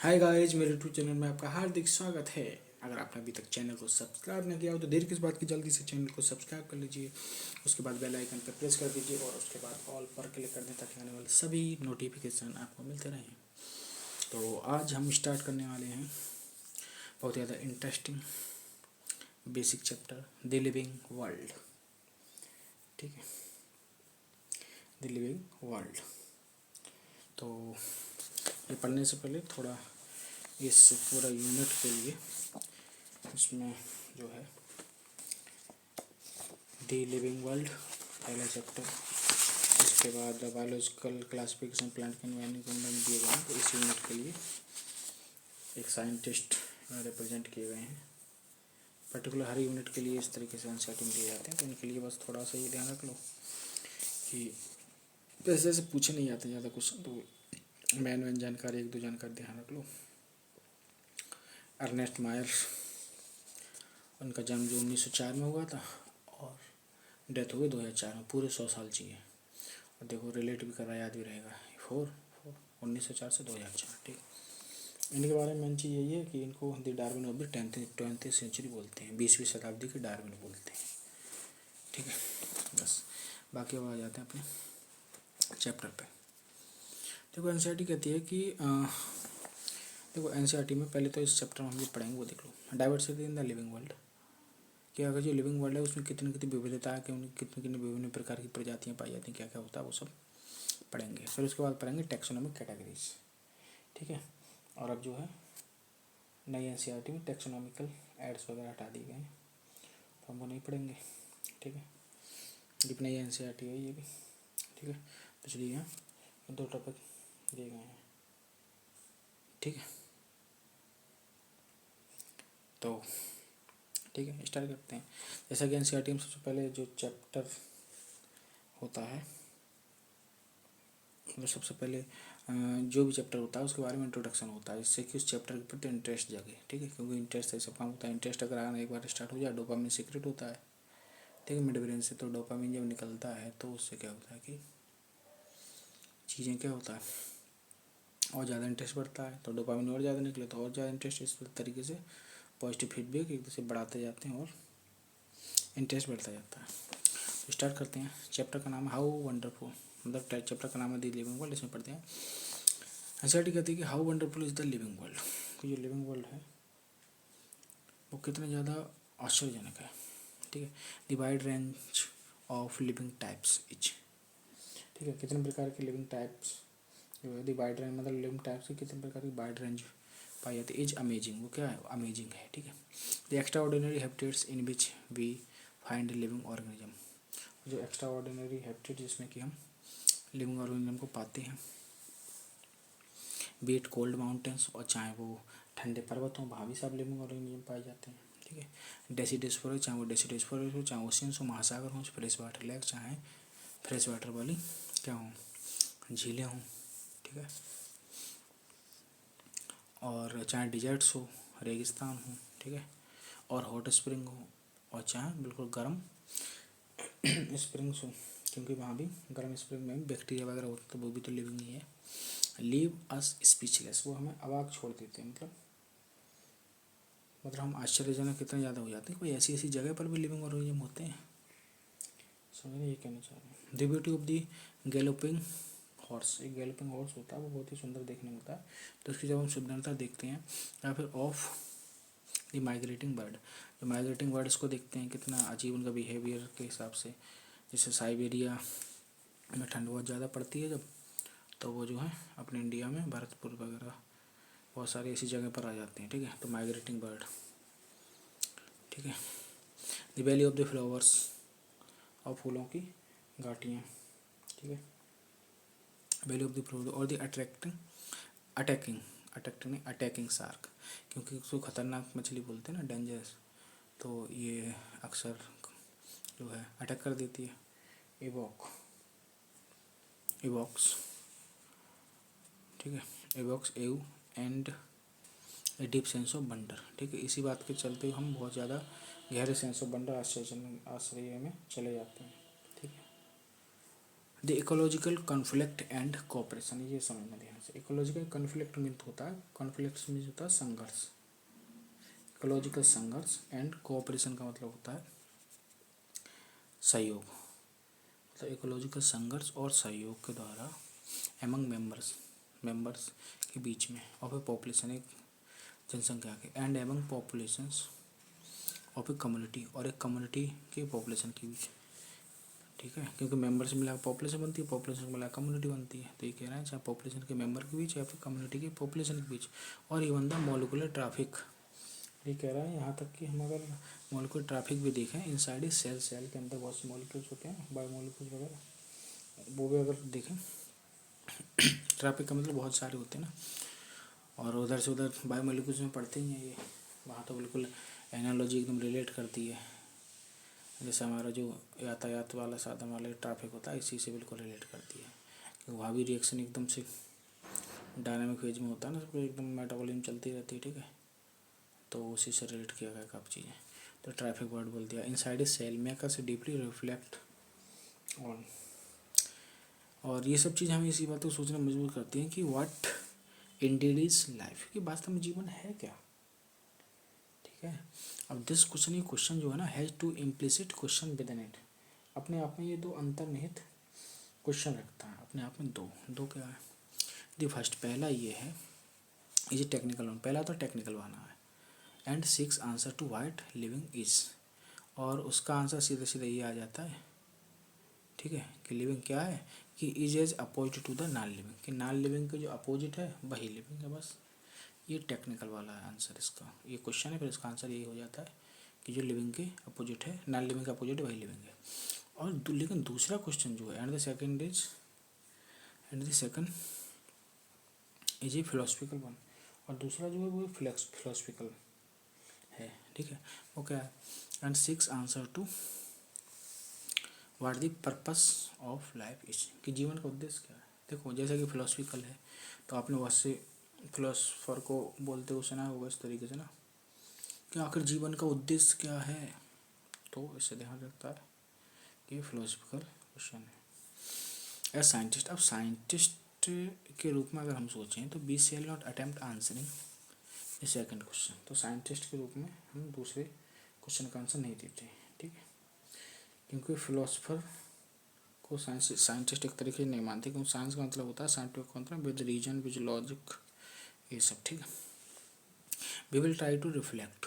Hi guys, मेरे YouTube channel में आपका हार्दिक स्वागत है। अगर आपने अभी तक चैनल को सब्सक्राइब नहीं किया हो तो देर किस बात की, जल्दी से चैनल को सब्सक्राइब कर लीजिए। उसके बाद बेल आइकन पर प्रेस कर दीजिए और उसके बाद ऑल पर क्लिक कर दें ताकि आने वाले सभी नोटिफिकेशन आपको मिलते रहें। तो आज हम स्टार्ट करने वाले हैं बहुत ज़्यादा interesting basic chapter, the living world. ठीक है, द लिविंग वर्ल्ड। तो ये पढ़ने से पहले थोड़ा इस पूरा यूनिट के लिए इसमें जो है द लिविंग वर्ल्ड पहला चैप्टर, इसके बाद बायोलॉजिकल क्लासिफिकेशन प्लांट के एनवायरनमेंट दिए गए हैं। तो इस यूनिट के लिए एक साइंटिस्ट रिप्रेजेंट किए गए हैं। पर्टिकुलर हर यूनिट के लिए इस तरीके से आंसर दिए जाते हैं। तो इनके लिए बस थोड़ा सा ये ध्यान रख लो कि वैसे से पूछे नहीं आते ज़्यादा क्वेश्चन, तो मेन जानकारी, एक दो जानकारी ध्यान रख लो। अर्नेस्ट मायर, उनका जन्म जो 1904 में हुआ था और डेथ हो गई 2004 में। पूरे 100 साल चाहिए। और देखो रिलेट भी कर रहा है, याद भी रहेगा। 1904 से 2004। ठीक, इनके बारे में मेन चीज़ यही है कि इनको the Darwin of the 20th century बोलते हैं, 20वीं शताब्दी के डार्विन बोलते हैं। ठीक है, बस बाकी अब आ जाते हैं अपने चैप्टर पे। देखो एनसीईआरटी कहती है कि देखो एनसीईआरटी में पहले तो इस चैप्टर में हम जो पढ़ेंगे वो देख लो, diversity in the living world. कि अगर जो लिविंग वर्ल्ड है उसमें कितनी कितनी विविधता है, कि उनकी कितनी कितनी विभिन्न प्रकार की प्रजातियाँ पाई जाती हैं, क्या क्या होता है वो सब पढ़ेंगे। फिर उसके बाद पढ़ेंगे टैक्सोनॉमिक कैटेगरीज। ठीक है, और अब जो है नई एनसीईआरटी में टैक्सोनॉमिकल एड्स वगैरह हटा दिए गए हैं, तो हम वो नहीं पढ़ेंगे। ठीक है, ये नई एनसीईआरटी है ये भी। ठीक है, तो चलिए यहाँ 2 टॉपिक दिए गए हैं। ठीक है, तो ठीक है स्टार्ट करते हैं। जैसा कि एनसीईआरटी में सबसे पहले जो चैप्टर होता है, मतलब सबसे पहले जो भी चैप्टर होता है उसके बारे में इंट्रोडक्शन होता है, जिससे कि उस चैप्टर के प्रति इंटरेस्ट जागे। ठीक है, क्योंकि इंटरेस्ट ऐसा काम होता है, इंटरेस्ट अगर आना एक बार स्टार्ट हो जाए, डोपामिन सीक्रेट होता है। ठीक है, मिड ब्रेन से। तो डोपामिन जब निकलता है तो उससे क्या होता है कि चीज़ें क्या होता है, और ज़्यादा इंटरेस्ट बढ़ता है। तो डोपामिन और ज़्यादा निकले तो और ज़्यादा इंटरेस्ट। इस तरीके से पॉजिटिव फीडबैक एक दूसरे बढ़ाते जाते हैं और इंटरेस्ट बढ़ता जाता है। तो स्टार्ट करते हैं। चैप्टर का नाम है हाउ वंडरफुल, मतलब चैप्टर का नाम है द लिविंग वर्ल्ड। इसमें पढ़ते हैं एनसीईआरटी कहती है कि how wonderful is the living world. कि जो लिविंग वर्ल्ड है वो कितना ज़्यादा आश्चर्यजनक है। ठीक है, the wide range of living types etch. ठीक है, कितने प्रकार के लिविंग टाइप्स जो है, द वाइड रेंज मतलब लिविंग टाइप्स की कितने प्रकार की वाइड रेंज पाई जाती है। इज अमेजिंग, वो क्या है, अमेजिंग है। ठीक है, the extraordinary habitats in which we find living organism. जो एक्स्ट्रा ऑर्डिनरी हैबिटेट जिसमें कि हम लिविंग ऑर्गेनिज्म को पाते हैं, बीट कोल्ड माउंटेन्स, और चाहे वो ठंडे पर्वत हों, वहाँ भी सब लिविंग ऑर्गेनिज्म पाए जाते हैं। ठीक है, डेसिडस फॉरेस्ट, चाहे वो डेसिडस फॉरेस्ट हो, चाहे ओशियंस हो, महासागर हों, फ्रेश वाटर लेक, चाहे फ्रेश वाटर वाली क्या हों, झीलें हों। ठीक है, और चाहे डिजर्ट्स हो, रेगिस्तान हो। ठीक है, और हॉट स्प्रिंग हो, और चाहे बिल्कुल गर्म स्प्रिंग्स हो, क्योंकि वहाँ भी गर्म स्प्रिंग में बैक्टीरिया वगैरह होता है, तो वो भी तो लिविंग ही है। लीव अस स्पीचलेस, वो हमें अवाक छोड़ देते हैं। मतलब हम आश्चर्यजनक कितना ज़्यादा हो जाते हैं, कोई ऐसी ऐसी जगह पर भी लिविंग ऑर्गेनिज्म होते हैं। समझ रहे, ये कहना चाह रहे हैं। The beauty of the galloping horse, एक गैलोपिंग हॉर्स होता है, वो बहुत ही सुंदर देखने में होता है। तो उसकी जब हम सुंदरता देखते हैं, या फिर ऑफ द माइग्रेटिंग बर्ड, जो माइग्रेटिंग बर्ड्स को देखते हैं कितना अजीब उनका बिहेवियर के हिसाब से। जैसे साइबेरिया में ठंड बहुत ज़्यादा पड़ती है जब, तो वो जो है अपने इंडिया में भरतपुर वगैरह बहुत सारी ऐसी जगह पर आ जाते हैं। ठीक है, तो माइग्रेटिंग बर्ड। ठीक है, the valley of the flowers, और फूलों की घाटियाँ। ठीक है, वैली ऑफ द फ्लावर, और द अटैकिंग शार्क, क्योंकि उसको खतरनाक मछली बोलते हैं ना, डेंजरस। तो ये अक्सर जो है अटैक कर देती है। इवॉक्स। ठीक है, इवॉक्स एव and a deep sense of wonder. ठीक है, इसी बात के चलते हम बहुत ज़्यादा गहरे सेंस ऑफ वंडर, आश्चर्य में चले जाते हैं। ठीक है, the ecological conflict and cooperation, ये समझना ध्यान से। इकोलॉजिकल कॉन्फ्लिक्ट मीन होता है, कॉन्फ्लिक्ट मीन होता है संघर्ष, इकोलॉजिकल संघर्ष, एंड कोऑपरेशन का मतलब होता है सहयोग, मतलब इकोलॉजिकल संघर्ष और सहयोग के द्वारा एमंग मेंबर्स के बीच में ऑफ ए पॉपुलेशन, एक जनसंख्या के, and among populations of a community, और एक कम्युनिटी के पॉपुलेशन के बीच, ठीक है, क्योंकि मेंबर से मिला पॉपुलेशन बनती है, पॉपुलेशन से मिला कम्युनिटी बनती है। तो ये कह रहे हैं चाहे पॉपुलेशन के मेंबर के बीच या फिर कम्युनिटी के पॉपुलेशन के बीच। और ये बनता है मॉलिक्यूलर ट्रैफिक, ये कह रहा है यहाँ तक कि हम अगर मॉलिक्यूलर ट्रैफिक भी देखें इनसाइड ए सेल, सेल के अंदर बहुत से मॉलिक्यूल्स होते हैं, बायोमॉलिक्यूल्स वगैरह, वो भी अगर देखें ट्रैफिक का मतलब बहुत सारे होते हैं ना, और उधर से उधर बायोमॉलिक्यूल्स में पढ़ते ही हैं ये, वहाँ तो बिल्कुल एनालॉजी एकदम रिलेट करती है, जैसे हमारा जो यातायात वाला साधन वाला ट्रैफिक होता है इसी से बिल्कुल रिलेट करती है, क्योंकि वहाँ भी रिएक्शन एकदम से डायनामिक फेज में होता है ना, सब एकदम मेटाबॉलिज्म चलती रहती है, ठीक है, तो उसी से रिलेट किया गया काफ़ी चीज़ें। तो ट्रैफिक वर्ड बोल दिया। Inside a cell makers deeply reflect on, और ये सब चीज़ हमें इसी बात को सोचना मजबूर करती हैं कि व्हाट इंडीड इज लाइफ, कि वास्तव में जीवन है क्या, ठीक है। अब दिस क्वेश्चन, ये क्वेश्चन जो है ना, has two implicit question within it, अपने आप में ये दो अंतर्निहित क्वेश्चन रखता है, अपने आप में दो क्या है। दी फर्स्ट, पहला ये है, इज टेक्निकल वन, पहला तो टेक्निकल वाला है, and seeks answer to what living is, और उसका आंसर सीधे सीधे ये आ जाता है, ठीक है, कि लिविंग क्या है, कि is as opposite to the non living, कि नॉन लिविंग के जो अपोजिट है वही लिविंग है, बस ये टेक्निकल वाला है आंसर इसका, ये क्वेश्चन है, फिर इसका आंसर यही हो जाता है कि जो लिविंग के अपोजिट है, नॉन लिविंग का अपोजिट वही लिविंग है। और लेकिन दूसरा क्वेश्चन जो है, and the second is a philosophical one, और दूसरा जो है वो फिलोसफिकल है, ठीक है, वो क्या है, and seeks answer to what the purpose of life is, कि जीवन का उद्देश्य क्या है। देखो जैसे कि फिलोसफिकल है तो आपने बहुत से फिलोसफर को बोलते हुए सुना होगा इस तरीके से ना, कि आखिर जीवन का उद्देश्य क्या है, तो इससे ध्यान रखता है कि फिलोसफिकल क्वेश्चन है। एज साइंटिस्ट, अब साइंटिस्ट के रूप में अगर हम सोचें तो we shall not attempt answering ये सेकंड क्वेश्चन, तो साइंटिस्ट के रूप में हम दूसरे क्वेश्चन का आंसर नहीं देते, ठीक है, क्योंकि फिलोसफर को साइंटिस्ट एक तरीके से नहीं मानते, क्योंकि साइंस का मतलब होता है साइंटिफिक मतलब विद रीजन विद लॉजिक, ये सब, ठीक है। We will try to reflect,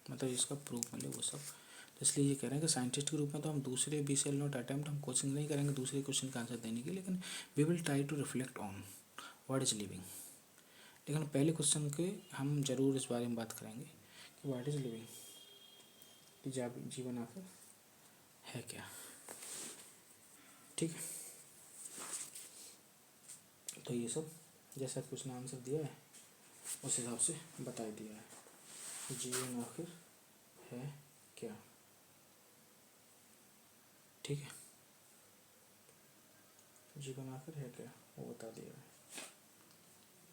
मतलब इसका प्रूफ मिले वो सब, तो इसलिए ये कह रहे हैं कि साइंटिस्ट के रूप में तो हम दूसरे वी शैल नॉट अटेम्प्ट, हम कोशिश नहीं करेंगे दूसरे क्वेश्चन का आंसर देने की, लेकिन we will try to reflect on what is living, लेकिन पहले क्वेश्चन के हम जरूर इस बारे में बात करेंगे कि व्हाट इज लिविंग, कि जीवन आखिर है क्या, ठीक है। तो ये सब जैसा कि उसने आंसर दिया है उस हिसाब से बता दिया है, जीवन आखिर है क्या, ठीक है, जीवन आखिर है क्या वो बता दिया है,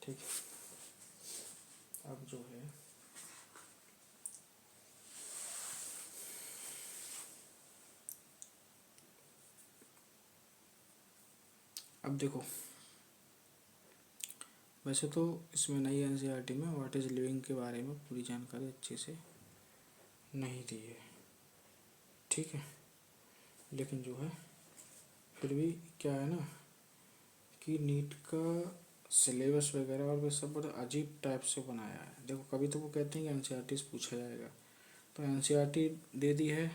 ठीक है। अब जो है अब देखो, वैसे तो इसमें नई एनसीईआरटी में व्हाट इज़ लिविंग के बारे में पूरी जानकारी अच्छे से नहीं दी है, ठीक है, लेकिन जो है फिर भी क्या है ना कि नीट का सिलेबस वगैरह और वे सब बड़ा अजीब टाइप से बनाया है। देखो कभी तो वो कहते हैं कि एनसीईआरटी से पूछा जाएगा, तो एनसीईआरटी दे दी है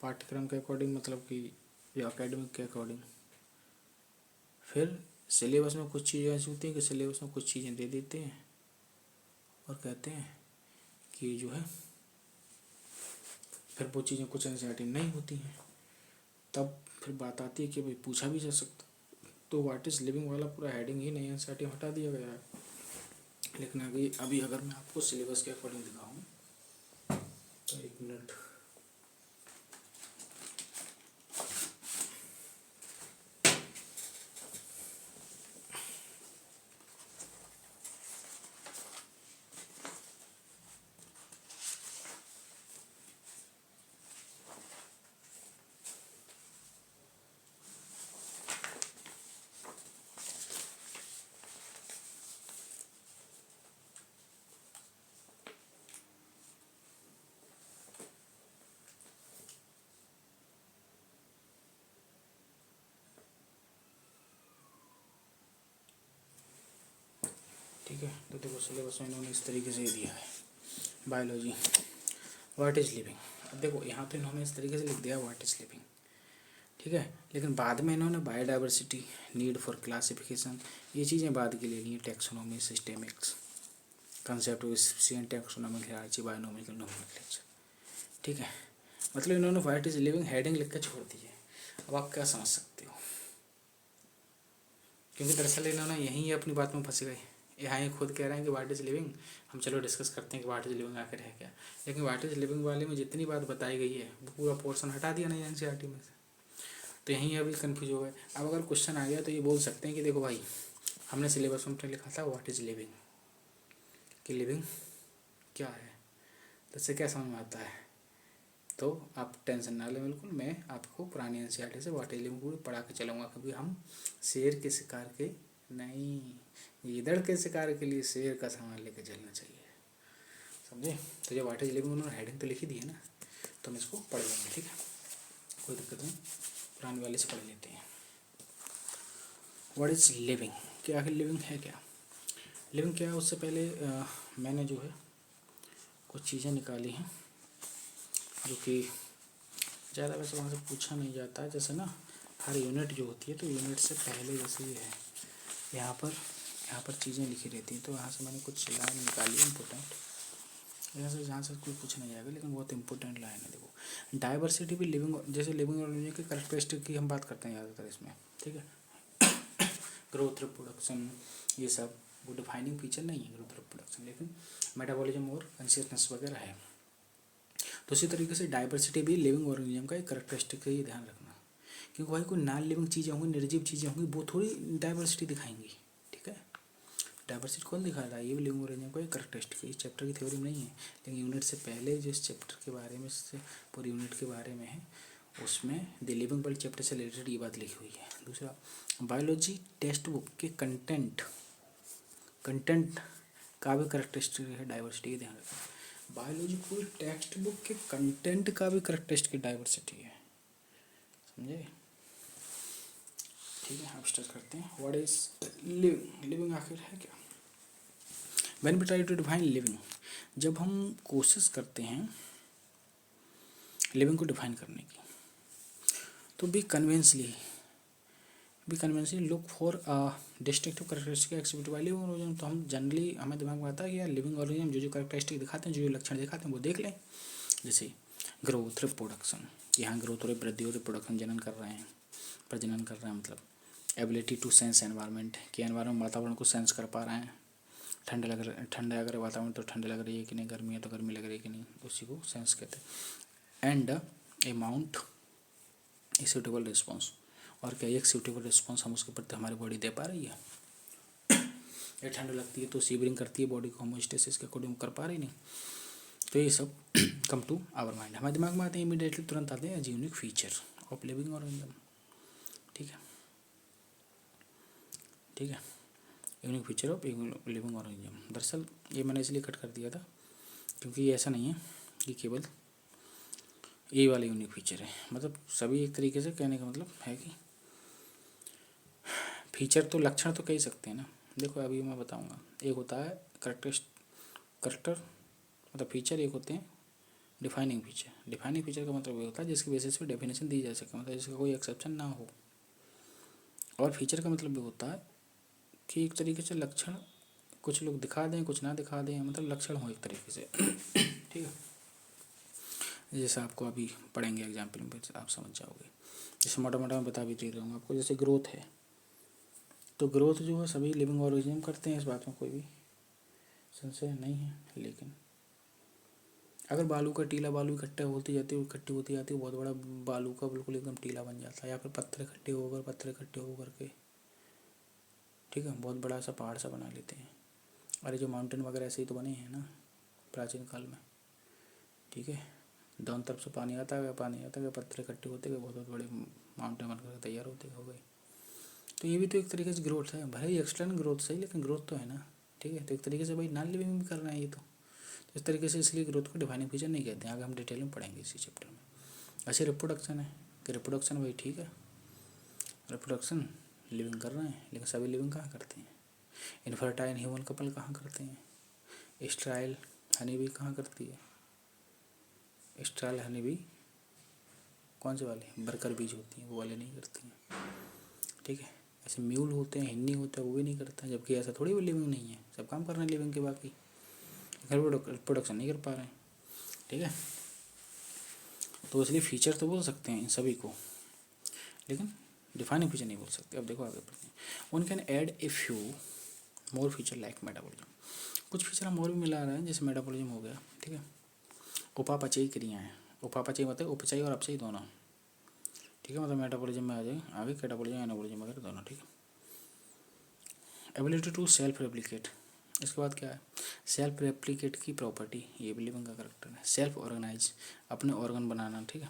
पाठ्यक्रम के अकॉर्डिंग, मतलब कि या एकेडमिक के अकॉर्डिंग, फिर सिलेबस में कुछ चीज़ें ऐसी होती हैं कि सिलेबस में कुछ चीज़ें दे देते हैं और कहते हैं कि जो है फिर वो चीज़ें कुछ एनसीईआरटी नहीं होती हैं, तब फिर बात आती है कि भाई पूछा भी जा सकता, तो व्हाट इज़ लिविंग वाला पूरा हेडिंग ही नहीं एनसीईआरटी हटा दिया गया है। लेकिन अभी अगर मैं आपको सिलेबस के अकॉर्डिंग दिखाऊँ तो एक मिनट, ठीक है। तो देखो सिलेबस में इन्होंने इस तरीके से दिया है, बायोलॉजी व्हाट इज़ लिविंग। अब देखो यहाँ तो इन्होंने इस तरीके से लिख दिया व्हाट इज़ लिविंग, ठीक है, लेकिन बाद में इन्होंने बायोडाइवर्सिटी, नीड फॉर क्लासिफिकेशन, ये चीज़ें बाद की ले ली हैं, taxonomy, systematics, concept of species, taxonomic hierarchy, binomial nomenclature, ठीक है। मतलब इन्होंने व्हाट इज़ लिविंग हेडिंग लिख कर छोड़ दी है। अब आप क्या समझ सकते हो, क्योंकि दरअसल इन्होंने यहीं अपनी बात में फंस गए। यहाँ ये खुद कह रहे हैं कि व्हाट इज़ लिविंग, हम चलो डिस्कस करते हैं कि व्हाट इज़ लिविंग आखिर है क्या, लेकिन व्हाट इज़ लिविंग वाले में जितनी बात बताई गई है वो पूरा पोर्शन हटा दिया नहीं एनसीईआरटी में से, तो यहीं अभी कन्फ्यूज हो गए। अब अगर क्वेश्चन आ गया तो ये बोल सकते हैं कि देखो भाई हमने सिलेबस में लिखा था व्हाट इज़ लिविंग, कि लिविंग क्या है, तो इससे क्या समझ में आता है। तो आप टेंशन ना लें बिल्कुल, मैं आपको पुरानी एनसीईआरटी से व्हाट इज़ लिविंग पूरी पढ़ा के चलूँगा, क्योंकि हम शेर के शिकार के नहीं, गीदड़ के शिकार के लिए शेर का सामान लेके चलना चाहिए, समझे। तो जब व्हाट इज़ लिविंग उन्होंने हेडिंग तो लिखी दी है ना, तो हम इसको पढ़ लेंगे, ठीक है, कोई दिक्कत नहीं, पुरानी वाले से पढ़ लेते हैं। व्हाट इज़ लिविंग, कि आखिर लिविंग है क्या, लिविंग क्या है। उससे पहले मैंने जो है कुछ चीज़ें निकाली हैं जो कि ज़्यादा वैसे वहाँ से पूछा नहीं जाता है, जैसे ना हर यूनिट जो होती है तो यूनिट से पहले जैसे ये है यहाँ पर चीज़ें लिखी रहती हैं, तो यहाँ से मैंने कुछ लाइन निकाली इम्पोर्टेंट, यहाँ से कोई पूछ नहीं जाएगा लेकिन बहुत इंपॉर्टेंट लाइन है। देखो डाइवर्सिटी भी लिविंग, जैसे लिविंग ऑर्गेनिज्म के करैक्टरिस्टिक की हम बात करते हैं ज़्यादातर इसमें, ठीक है, ग्रोथ, रिप्रोडक्शन, ये सब वो डिफाइनिंग फीचर नहीं है ग्रोथ रिप्रोडक्शन, लेकिन मेटाबॉलिज्म और कॉन्शियसनेस वगैरह है। तो इसी तरीके से डाइवर्सिटी भी लिविंग ऑर्गेनिज्म का एक करैक्टरिस्टिक है, ये ध्यान रखना, क्योंकि भाई कोई नॉन लिविंग चीज़ें होंगी, निर्जीव चीज़ें होंगी, वो थोड़ी डाइवर्सिटी दिखाएंगी, ठीक है। डाइवर्सिटी कौन दिखा रहा है, ये भी लिविंग ऑर्गेनिज्म का एक करैक्टरिस्टिक है, इस चैप्टर की थ्योरी में नहीं है, लेकिन यूनिट से पहले जो इस चैप्टर के बारे में, पूरी यूनिट के बारे में है, उसमें द लिविंग वर्ल्ड चैप्टर से रिलेटेड ये बात लिखी हुई है। दूसरा, बायोलॉजी टेक्स्ट बुक के कंटेंट का भी करैक्टरिस्टिक है डाइवर्सिटी, ध्यान रखना। बायोलॉजी पूरी टेक्स्ट बुक के कंटेंट का भी करैक्टरिस्टिक डाइवर्सिटी है, समझे, ठीक है। आप स्टार्ट करते हैं। व्हाट इज लिविंग, लिविंग आखिर है क्या। When we try to define living, जब हम कोशिश करते हैं लिविंग को डिफाइन करने की, तो be conventionally look for destructive characteristic exhibit वाली ऑर्गेनिज्म। तो हम जनरली हमें दिमाग में आता है कि यार लिविंग ऑर्गेनिज्म जो कैरेक्टरिस्टिक दिखाते हैं, जो लक्षण दिखाते हैं वो देख लें, जैसे ग्रोथ, रिप्रोडक्शन, यहाँ ग्रोथ हो रही, वृद्धि हो, रिप्रोडक्शन जनन कर रहे हैं, प्रजनन कर रहे हैं, मतलब एबिलिटी टू सेंस एनवायरनमेंट, कि एनवायरनमेंट वातावरण को सेंस कर पा रहे हैं, ठंड अगर वातावरण तो ठंड लग रही है कि नहीं, गर्मी है तो गर्मी लग रही है कि नहीं, उसी को सेंस कहते हैं। And amount a suitable response, और क्या एक सूटेबल रिस्पॉन्स हम उसके प्रति हमारी बॉडी दे पा रही है, ये ठंड लगती है तो सीवरिंग करती है बॉडी को, होमोस्टेसिस के अकॉर्डिंग कर पा रही नहीं, तो ये सब कम टू आवर माइंड, हमारे दिमाग में आते हैं, इमीडिएटली तुरंत आते हैं as unique feature of living organism, ठीक है, ठीक है, unique feature of living organism. दरअसल ये मैंने इसलिए कट कर दिया था क्योंकि ये ऐसा नहीं है कि केवल ये वाला यूनिक फीचर है, मतलब सभी एक तरीके से कहने का मतलब है कि फीचर तो लक्षण तो कह ही सकते हैं ना। देखो अभी मैं बताऊंगा, एक होता है करेक्टर मतलब फीचर, एक होते हैं डिफाइनिंग फीचर। डिफाइनिंग फीचर का मतलब ये होता है जिसकी बेसिस पे डेफिनेशन दी जा सके, मतलब जिसका कोई एक्सेप्शन ना हो। और फीचर का मतलब ये होता है कि एक तरीके से लक्षण कुछ लोग दिखा दें, कुछ ना दिखा दें, मतलब लक्षण हो एक तरीके से, ठीक है। जैसे आपको अभी पढ़ेंगे एग्जाम्पल में आप समझ जाओगे, जैसे मोटा मोटा मैं बता भी दे रहा हूँ आपको, जैसे ग्रोथ है, तो ग्रोथ जो है सभी लिविंग ऑर्गेनिज्म करते हैं, इस बात में कोई भी संशय नहीं है। लेकिन अगर बालू का टीला, बालू इकट्ठी होती जाती है, बहुत बड़ा बालू का बिल्कुल एकदम टीला बन जाता है, या फिर पत्थर इकट्ठे होकर के, ठीक है, बहुत बड़ा सा पहाड़ सा बना लेते हैं। अरे जो माउंटेन वगैरह ऐसे ही तो बने हैं ना प्राचीन काल में, ठीक है, दोनों तरफ से पानी आता है, पत्थर इकट्ठे होते गए, बहुत बड़े माउंटेन बनकर तैयार होते हो गए। तो ये भी तो एक तरीके से ग्रोथ है, भले ही एक्सटर्नल ग्रोथ सही, लेकिन ग्रोथ तो है ना, ठीक है। तो एक तरीके से भाई नॉन लिविंग भी कर रहे हैं ये तो इस तरीके से, इसलिए ग्रोथ को डिफाइनिंग फीचर नहीं कहते हैं, आगे हम डिटेल में पढ़ेंगे इसी चैप्टर में। ऐसे रिप्रोडक्शन है कि रिप्रोडक्शन भाई ठीक है, रिप्रोडक्शन लिविंग कर रहे हैं, लेकिन सभी लिविंग कहाँ करते हैं, इनफर्टाइल ह्यूमन कपल कहाँ करते हैं? स्ट्राइल हनी बी कहाँ करती है? स्ट्राइल हनी बी कौन से वाले? बर्कर बीज होती हैं वो वाले नहीं करती हैं, ठीक है। ऐसे म्यूल होते हैं, हिन्नी होता है, वो भी नहीं करता है, जबकि ऐसा थोड़ी भी लिविंग नहीं है, सब काम कर रहे हैं लिविंग के, बाकी घर प्रोडक्शन नहीं कर पा रहे हैं, ठीक है। तो इसलिए फीचर तो बोल सकते हैं इन सभी को, लेकिन डिफाइनिंग फीचर नहीं बोल सकते। अब देखो आगे बढ़ते हैं। One can add a few more feature like metabolism. कुछ फीचर हम और भी मिला रहे हैं, जैसे मेटाबॉलिज्म हो गया, ठीक है। उपापचयी क्रिया है, उपापचयी मतलब उपचयी और अपचयी दोनों, ठीक है। मतलब मेटाबॉलिज्म में आ जाए आगे, कैटाबॉलिज्म एनाबॉलिज्म वगैरह दोनों, ठीक है। एबिलिटी टू सेल्फ रेप्लिकेट, इसके बाद क्या है? सेल्फ रेप्लिकेट की प्रॉपर्टी, ये भी लिविंग का करेक्टर है। सेल्फ ऑर्गेनाइज, अपने ऑर्गन बनाना, ठीक है।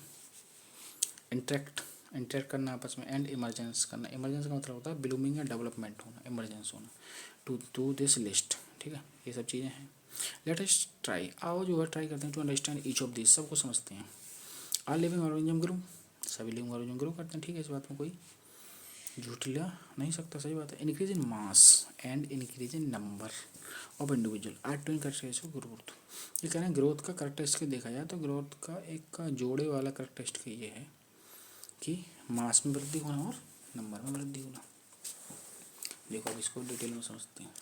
इंटरेक्ट करना आपस में। एंड इमरजेंस करना, इमरजेंस का मतलब होता है ब्लूमिंग या डेवलपमेंट होना, इमरजेंस होना। टू दिस लिस्ट, ठीक है। ये सब चीज़ें हैं। लेट अस ट्राई, आओ जो है ट्राई करते हैं to understand each of this, सबको समझते हैं। आर लिविंग ऑर्गेनिज्म ग्रो, सभी लिविंग ऑर्गेनिज्म ग्रो करते हैं, ठीक है। इस बात में कोई झूठ लिया नहीं सकता, सही बात है। Increase in mass and increase in number of individual are twin characteristic of growth. ये कह रहे हैं ग्रोथ का करेक्टरिस्टिक देखा जाए तो ग्रोथ का एक का जोड़े वाला करेक्टरिस्टिक ये है कि मास में वृद्धि होना और नंबर में वृद्धि होना। देखो अब इसको डिटेल में समझते हैं।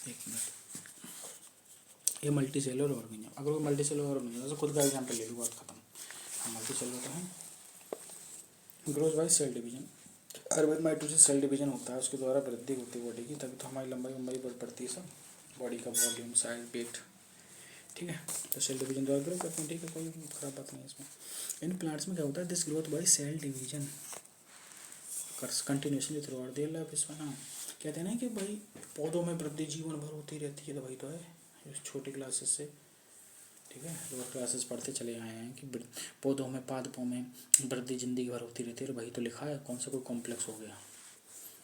एक मिनट, ये मल्टी सेलुलर ऑर्गेनिज्म, अगर वो मल्टी सेलुलर ऑर्गेनिज्म तो खुद का एग्जाम्पल ले लो, बात खत्म। हम मल्टी सेलुलर हैं, ग्रोथ बाय सेल डिवीजन। अर्बन माइटोसिस सेल डिवीजन होता है, उसके द्वारा वृद्धि होती है बॉडी की, तभी तो हमारी लंबाई बढ़ पड़ती है सब, बॉडी का वॉल्यूम, साइज, वेट, ठीक है। तो सेल डिवीजन द्वारा ग्रो करते हैं, ठीक है, कोई खराब बात नहीं है इसमें। इन प्लांट्स में क्या होता है? This growth by cell division continuously throughout their life span. हाँ, कहते हैं ना कि भाई पौधों में वृद्धि जीवन भर होती रहती है, तो भाई तो है छोटी क्लासेस से, ठीक है, लोअर क्लासेस पढ़ते चले आए हैं कि पौधों में, पादपों में वृद्धि जिंदगी भर होती रहती है। भाई तो लिखा है, कौन सा कोई कॉम्प्लेक्स हो गया?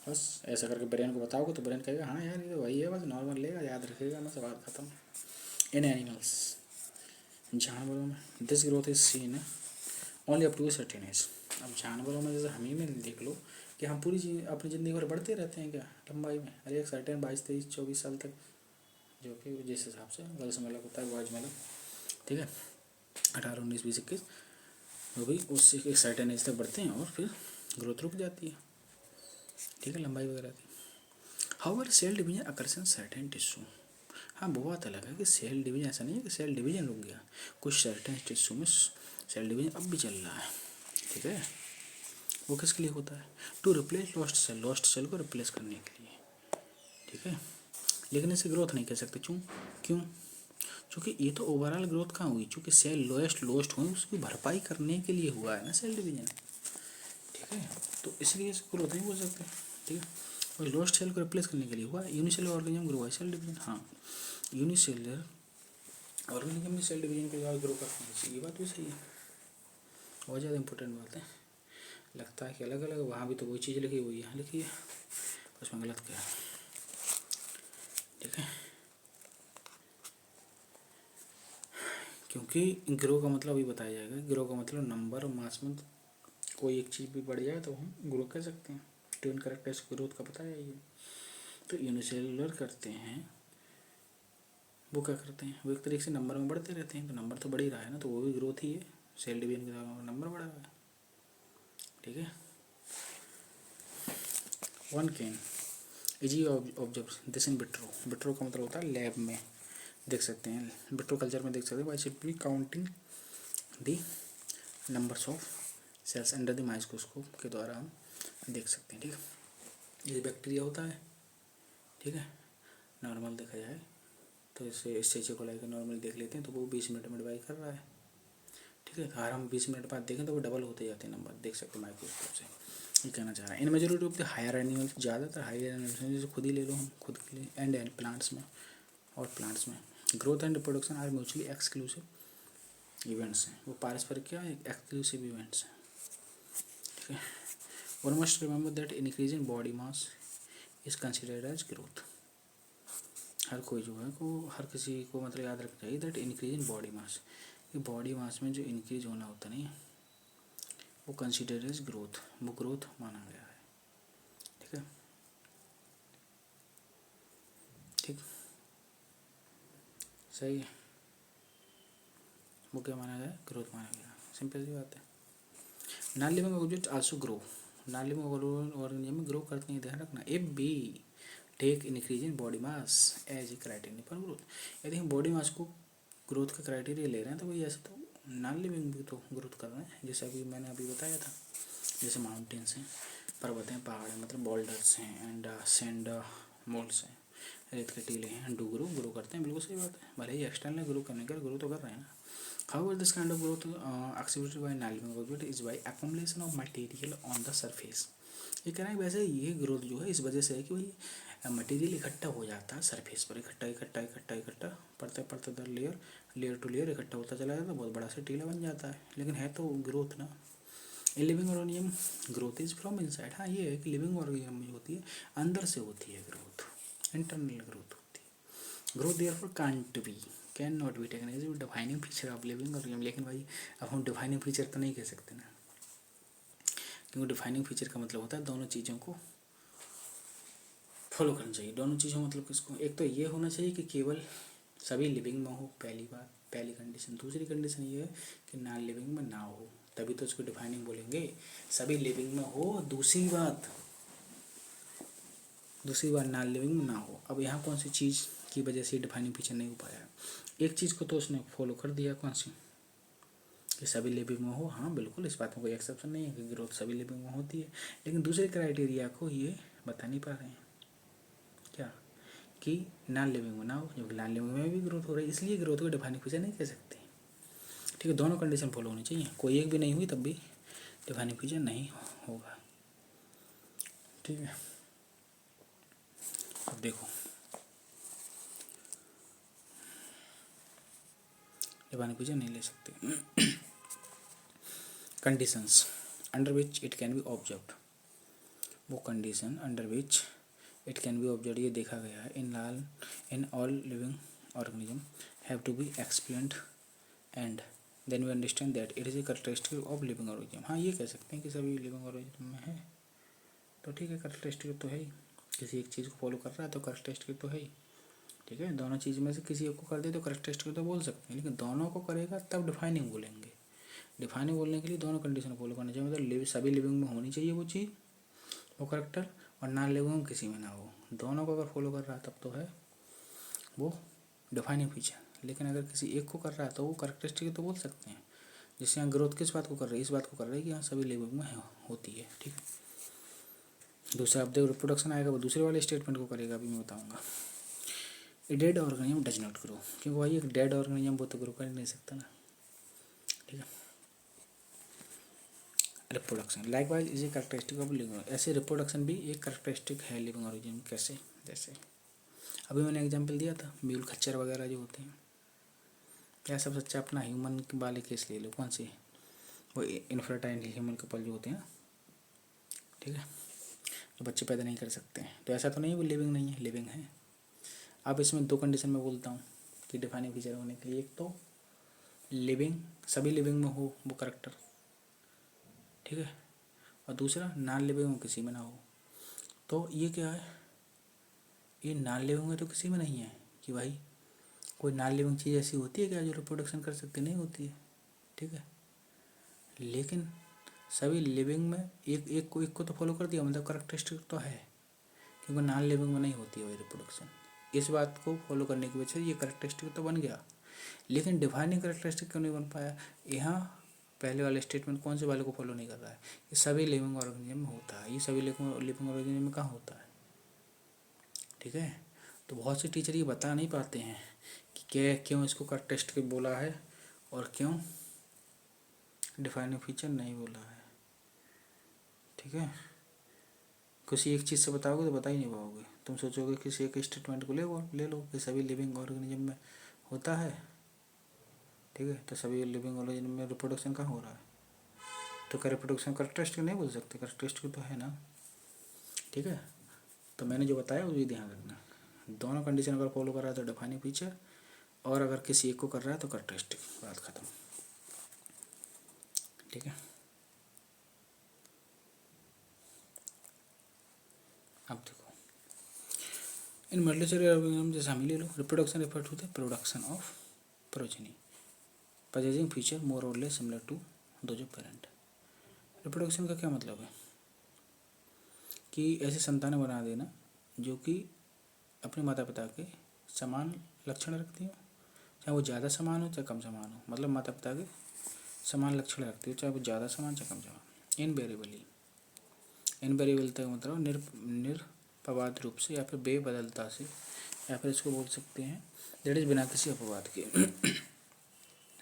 बस ऐसा करके ब्रेन को बताओगे तो ब्रेन कहेगा हाँ यार ये तो वही है, बस नॉर्मल लेगा, याद रखेगा, बस बात खत्म। इन एनिमल्स, जानवरों में this growth is seen only up to a certain age. अब जानवरों में जैसे हम ही में देख लो कि हम पूरी अपनी ज़िंदगी भर बढ़ते रहते हैं क्या लंबाई में? अरे एक सर्टेन 22, 23, 24 साल तक, जो कि जिस हिसाब से गर्ल्स में अलग होता है, बॉयज में अलग, ठीक है। 18, 19, 20, 21, वो भी उससे एक सर्टेन एज तक बढ़ते हैं और फिर ग्रोथ रुक जाती है, ठीक है, लंबाई वगैरह की। However cell division occurs in certain tissue. हाँ, वो बात अलग है कि सेल डिवीजन ऐसा नहीं है कि सेल डिवीजन रुक गया, कुछ सर्टेन टिश्यू में सेल डिवीजन अब भी चल रहा है, ठीक है। वो किसके लिए होता है? टू रिप्लेस लॉस्ट सेल को रिप्लेस करने के लिए, ठीक है। लेकिन इसे ग्रोथ नहीं कह सकते, क्यों? क्योंकि ये तो ओवरऑल ग्रोथ कहाँ हुई? चूँकि सेल लॉस्ट हुई, उसकी भरपाई करने के लिए हुआ है ना सेल डिवीजन, ठीक है। तो इसलिए इसे ग्रोथ नहीं बोल सकते, ठीक है। और लॉस्ट सेल को रिप्लेस करने के लिए हुआ। Unicellular organism grow by cell division, हाँ, यूनिसेलुलर ऑर्गेनिज्म में सेल डिवीजन के द्वारा ग्रो करते हैं, ये बात भी सही है, बहुत ज़्यादा इंपॉर्टेंट बात है। लगता है कि अलग अलग, वहाँ भी तो वही चीज़ लिखी हुई है, यहाँ लिखी है, उसमें गलत क्या है, ठीक है। क्योंकि ग्रो का मतलब अभी बताया जाएगा, ग्रो का मतलब नंबर और मास में कोई एक चीज़ भी बढ़ जाए तो हम ग्रो कह सकते हैं। ट्विन कैरेक्टरिस्टिक ग्रोथ का बताया ये। तो यूनिसेलुलर करते हैं, वो क्या करते हैं? वो एक तरीके से नंबर में बढ़ते रहते हैं, तो नंबर तो बढ़ ही रहा है ना, तो वो भी ग्रोथ ही है। सेल डिवीजन के द्वारा नंबर बढ़ा हुआ है, ठीक है। One can easy observe this in vitro. Vitro का मतलब होता है लैब में देख सकते हैं, विट्रो कल्चर में देख सकते हैं। By simply counting the numbers of sales under the microscope के द्वारा हम देख सकते हैं, ठीक है। ये बैक्टीरिया होता है, ठीक है, नॉर्मल देखा जाए तो इससे कोलाई का नॉर्मल देख लेते हैं तो वो 20 मिनट में डिवाइड कर रहा है, ठीक है। अगर हम 20 मिनट बाद देखें तो वो डबल होते जाते हैं नंबर, देख सकते हैं माइक्रोस्कोप से। ये कहना चाह रहा है in majority of the higher animals, ज़्यादातर हायर एनिमल्स जैसे खुद ही ले लो हम, खुद के लिए, एंड प्लांट्स में, और प्लांट्स में growth and reproduction are mutually exclusive events हैं, वो पारस्परिक क्या है? एक्सक्लूसिव इवेंट्स हैं, ठीक है। One must remember that increase in body mass is considered as growth. हर कोई जो है को, हर किसी को मतलब याद रखना चाहिए दैट इंक्रीज इन बॉडी मास, कि बॉडी मास में जो इंक्रीज होना होता नहीं है वो कंसिडर एज ग्रोथ, वो ग्रोथ माना गया है। ठीक है, ठीक, सही है, वो क्या माना गया, ग्रोथ माना गया, सिंपल सी बात है। Non living object also grow, non living organism grow करते हैं, ध्यान रखना। If we take increase in body mass as a criteria for growth, यदि हम बॉडी मास को ग्रोथ का क्राइटेरिया ले रहे हैं तो भाई ऐसे तो नॉन लिविंग भी तो ग्रोथ कर रहे हैं, जैसे अभी मैंने अभी बताया था। जैसे माउंटेन्स हैं, पर्वत हैं, पहाड़ हैं, मतलब बॉल्डर्स हैं एंड सैंड मोल्ड्स हैं, रेत के टीले हैं, डू ग्रो करते हैं, बिल्कुल सही बात है। भले ही एक्सटर्नल ग्रो करने का ग्रो तो कर रहे हैं ना। How this kind of growth exhibited by non living object is by accommodation of material on the surface. ये कह रहे हैं वैसे ये ग्रोथ जो है इस वजह से है कि भाई मटेरियल इकट्ठा हो जाता है सरफेस पर, इकट्ठा इकट्ठा इकट्ठा इकट्ठा पड़ते पड़ते दर लेयर, लेयर टू लेयर इकट्ठा होता चला जाता है, बहुत बड़ा सा टीला बन जाता है। लेकिन है तो ग्रोथ ना। In living organism growth is from inside. हाँ ये है कि लिविंग ऑर्गेनिज्म जो होती है अंदर से होती है ग्रोथ, इंटरनल ग्रोथ होती है। Growth therefore can't be, can not be taken as defining feature of living organism. लेकिन भाई अब हम डिफाइनिंग फीचर तो नहीं कह सकते ना, क्योंकि डिफाइनिंग फीचर का मतलब होता है दोनों चीज़ों को फॉलो करना चाहिए। दोनों चीज़ों मतलब किसको, एक तो ये होना चाहिए कि केवल सभी लिविंग में हो, पहली बात, पहली कंडीशन। दूसरी कंडीशन ये है कि नॉन लिविंग में ना हो, तभी तो उसको डिफाइनिंग बोलेंगे। सभी लिविंग में हो, दूसरी बात नॉन लिविंग में ना हो। अब यहाँ कौन सी चीज़ की वजह से डिफाइनिंग फीचर नहीं हो पाया, एक चीज़ को तो उसने फॉलो कर दिया, कौन सी, कि सभी लिविंग में हो। हाँ बिल्कुल, इस बात में कोई एक्सेप्शन नहीं है कि ग्रोथ सभी लिविंग में होती है, लेकिन दूसरे क्राइटेरिया को ये बता नहीं पा रहे हैं, क्या, कि नॉन लिविंग में ना हो, जबकि नॉन लिविंग में भी ग्रोथ हो रही है, इसलिए ग्रोथ को डिफाइनिंग फीचर नहीं कह सकते। ठीक है, दोनों कंडीशन फॉलो होनी चाहिए, कोई एक भी नहीं हुई तब भी डिफाइनिंग फीचर नहीं होगा। ठीक है, अब देखो डिफाइनिंग फीचर नहीं ले सकते। Conditions under which it can be observed, वो condition under which it can be observe, ये देखा गया है in all living organism have to be explained and then we understand that it is a characteristic of living organism. हाँ ये कह सकते हैं कि सभी लिविंग ऑर्गेनिज्म में है, तो ठीक है, कैरेक्टरिस्टिक तो है ही, किसी एक चीज़ को फॉलो कर रहा है तो कैरेक्टरिस्टिक तो है ही। ठीक है, दोनों चीज़ में से किसी एक को कर दे तो कैरेक्टरिस्टिक तो बोल सकते हैं, लेकिन दोनों को करेगा तब डिफाइनिंग बोलेंगे। डिफाइनिंग बोलने के लिए दोनों कंडीशन फॉलो करनी चाहिए, मतलब सभी लिविंग में होनी चाहिए वो चीज़, वो करेक्टर, और नॉन लिविंग में किसी में ना हो। दोनों को अगर फॉलो कर रहा है तब तो है वो डिफाइनिंग फीचर, लेकिन अगर किसी एक को कर रहा है तो वो कैरेक्टरिस्टिक तो बोल सकते हैं। जैसे यहाँ ग्रोथ किस बात को कर रही है, इस बात को कर रही है कि यहाँ सभी लिविंग में होती है। ठीक है, दूसरा अब देखो रिप्रोडक्शन आएगा, वो दूसरे वाले स्टेटमेंट को करेगा, अभी मैं बताऊँगा। A dead organism does not grow, क्योंकि भाई एक डेड ऑर्गेनिज्म वो तो ग्रो कर नहीं सकता ना। ठीक है, reproduction likewise is a characteristic of living, ऐसे रिप्रोडक्शन भी एक कैरेक्टरिस्टिक है लिविंग ऑर्गेनिज्म। कैसे, जैसे अभी मैंने एग्जांपल दिया था, म्यूल खच्चर वगैरह जो होते हैं, या सब सच्चा अपना ह्यूमन वाले केस ले लो, कौन सी, वो इनफर्टाइल ह्यूमन कपल जो होते हैं, ठीक है, जो बच्चे पैदा नहीं कर सकते हैं, तो ऐसा तो नहीं वो लिविंग नहीं है, लिविंग है। अब इसमें दो कंडीशन में बोलता हूँ कि डिफाइनिंग फीचर होने के लिए, एक तो लिविंग, सभी लिविंग में हो वो करेक्टर, ठीक है, और दूसरा नॉन लिविंग में किसी में ना हो। तो ये क्या है, ये नॉन लिविंग में तो किसी में नहीं है कि भाई कोई नॉन लिविंग चीज़ ऐसी होती है क्या जो रिप्रोडक्शन कर सकती, नहीं होती है। ठीक है, लेकिन सभी लिविंग में एक को तो फॉलो कर दिया, मतलब कैरेक्टरिस्टिक तो है, क्योंकि नॉन लिविंग में नहीं होती है वही रिप्रोडक्शन। इस बात को फॉलो करने की वजह से ये कैरेक्टरिस्टिक तो बन गया, लेकिन डिफाइनिंग कैरेक्टरिस्टिक क्यों नहीं बन पाया। यहाँ पहले वाले स्टेटमेंट कौन से वाले को फॉलो नहीं कर रहा है, ये सभी लिविंग ऑर्गेनिज्म में होता है, ये सभी लिविंग ऑर्गेनिज्म में कहाँ होता है। ठीक है, तो बहुत से टीचर ये बता नहीं पाते हैं कि क्या क्यों इसको कैरेक्टरिस्टिक बोला है और क्यों डिफाइनिंग फीचर नहीं बोला है। ठीक है, किसी एक चीज़ से बताओगे तो बता ही नहीं पाओगे, तुम सोचोगे किसी एक स्टेटमेंट को ले लो कि सभी लिविंग ऑर्गेनिज्म में होता है। ठीक है, तो सभी लिविंग ऑर्गेनिज्म में रिप्रोडक्शन कहाँ हो रहा है, तो क्या रिप्रोडक्शन कैरेक्टरिस्टिक नहीं बोल सकते, कैरेक्टरिस्टिक तो है ना। ठीक है, तो मैंने जो बताया वो भी ध्यान रखना, दोनों कंडीशन अगर फॉलो कर रहा है तो डिफाइनिंग फीचर, और अगर किसी एक को कर रहा है तो कैरेक्टरिस्टिक, बात खत्म। ठीक है। अब देखो, इन मल्टीसेलुलर ऑर्गेनिज्म जैसे हम ले लो, reproduction refer to the production of progeny, possessing feature more or less similar to those of parent. Reproduction का क्या मतलब है कि ऐसी संतानें बना देना जो कि अपने माता पिता के समान लक्षण रखती हो, चाहे वो ज़्यादा समान हो चाहे कम समान हो, मतलब माता पिता के समान लक्षण रखती हो, चाहे वो ज़्यादा समान चाहे कम समान। इनवेरिएबली, इनवेरिएबलता का मतलब निरपवाद रूप से या फिर बेबदलता से, या फिर इसको बोल सकते हैं दैट इज बिना किसी अपवाद के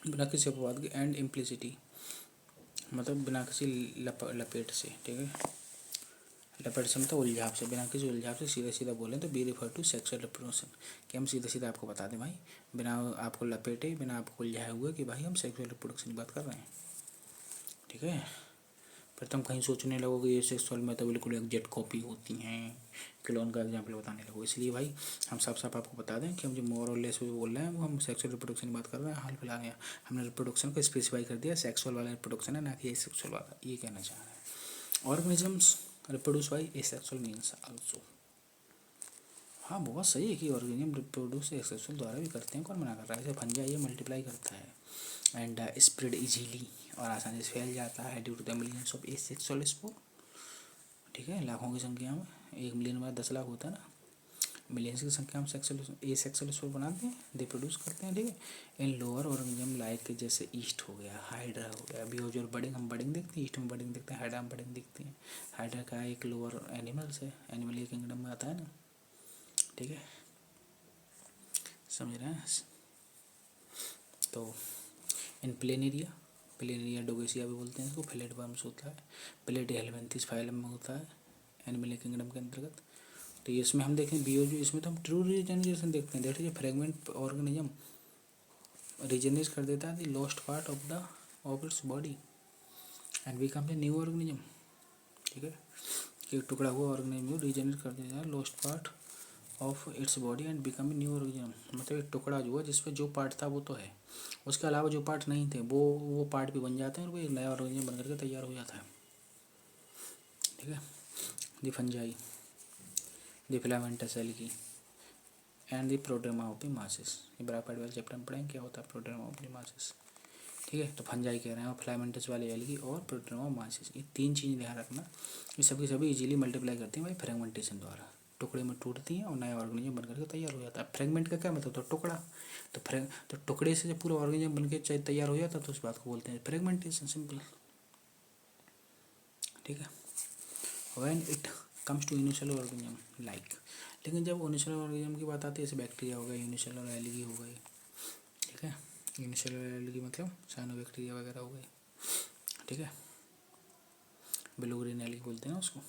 बिना किसी अपवाद के, एंड इम्प्लिसिटी मतलब बिना किसी लपेट से, ठीक है, लपेट से मतलब उलझाव से, बिना किसी उलझाव से सीधा सीधा बोलें तो we refer to sexual reproduction, कि हम सीधा सीधा आपको बता दें भाई, बिना आपको लपेटे, बिना आपको उलझाए हुए कि भाई हम सेक्सुअल रिप्रोडक्शन की बात कर रहे हैं, ठीक है। फिर तुम कहीं सोचने लगोगे ये सेक्सुअल में तो बिल्कुल एग्जैक्ट कॉपी होती हैं, क्लोन का एग्जाम्पल बताने लगो। इसलिए भाई हम साफ साफ आपको बता दें कि हम जो मोर और लेस बोल रहे हैं वो हम सेक्सुअल रिप्रोडक्शन की बात कर रहे हैं। हाल फिलहाल में हमने रिप्रोडक्शन को स्पेसिफाई कर दिया, सेक्सुअल वाला रिप्रोडक्शन है ना कि सेक्सुअल वाला, ये कहना चाह रहे हैं। Organisms reproduce by asexual means also. हाँ बहुत सही है कि ऑर्गेनिज्म रिप्रोड्यूस एसेक्सुअल द्वारा भी करते हैं, कौन मना कर रहा है। जैसे फंजा ये मल्टीप्लाई करता है एंड स्प्रेड इजीली, और आसानी से फैल जाता है due to the millions of asexual spore, ठीक है, लाखों की संख्या में, 1 मिलियन में 10 लाख होता है ना, मिलियंस की संख्या में सेक्सुअल एसेक्सुअल स्पोर बनाते हैं, दे प्रोड्यूस करते हैं, ठीक है। इन लोअर ऑर्गेनिज्म लाइक जैसे ईस्ट हो गया, हाइड्रा हो गया, अभी और जो बडिंग हम बडिंग देखते हैं, ईस्ट में बडिंग देखते हैं, हाइड्रा में बडिंग देखते हैं। हाइड्रा का एक लोअर एनिमल्स है, एनिमल किंगडम में आता है ना, ठीक है, समझ रहे हैं। तो इन प्लेनेरिया डोगेसिया भी बोलते हैं इसको, फ्लैट वर्म्स होता है, प्लेट हेलमिंथेस फाइलम में होता है एनिमल किंगडम के अंतर्गत। तो ये इसमें हम देखें बीओ, इसमें तो हम ट्रू रीजनरेशन देखते हैं, देखिए जो फ्रेगमेंट ऑर्गेनिज्म रीजनरेट कर देता है the lost part of its body and become a new organism, ठीक है, कि टुकड़ा हुआ ऑर्गेनिज्म रीजनरेट कर देता है lost part of its body and become a new organism, मतलब एक टुकड़ा जो है जिसपे जो पार्ट था वो तो है, उसके अलावा जो पार्ट नहीं थे वो पार्ट भी बन जाते हैं और वो एक नया ऑर्गेनिज्म बन करके तैयार हो जाता है, ठीक है। The fungi, the filamentous algae and the protonema of the mosses, ये ब्राइपाइड वाले चैप्टर में पढ़ेंगे क्या होता है प्रोड्रोमा ऑफ द मासेस, ठीक है। तो फंजाई कह रहे हैं और फिलामेंटस वाले एल्गी और प्रोड्रोमा मासेस, ये 3 चीज़ ध्यान रखना, ये सभी सभी इजीली मल्टीप्लाई करती हैं भाई फ्रेगमेंटेशन द्वारा, टुकड़े में टूटती हैं और नया ऑर्गेनिज्म बनकर के तैयार हो जाता है। फ्रेगमेंट का क्या मतलब, तो टुकड़ा, तो टुकड़े से जब पूरा ऑर्गेनिज्म बनकर तैयार हो जाता है तो उस बात को बोलते हैं फ्रेगमेंटेशन, सिंपल, ठीक है। When it comes to unicellular organism like, लेकिन जब यूनिसेलुलर ऑर्गेनिज्म की बात आती है जैसे बैक्टीरिया हो गए, यूनिसेलुलर एल्गी हो गए, ठीक है, यूनिसेलुलर एल्गी मतलब साइनोबैक्टीरिया वगैरह हो गए, ठीक है, ब्लू ग्रीन एल्गी बोलते हैं ना उसको,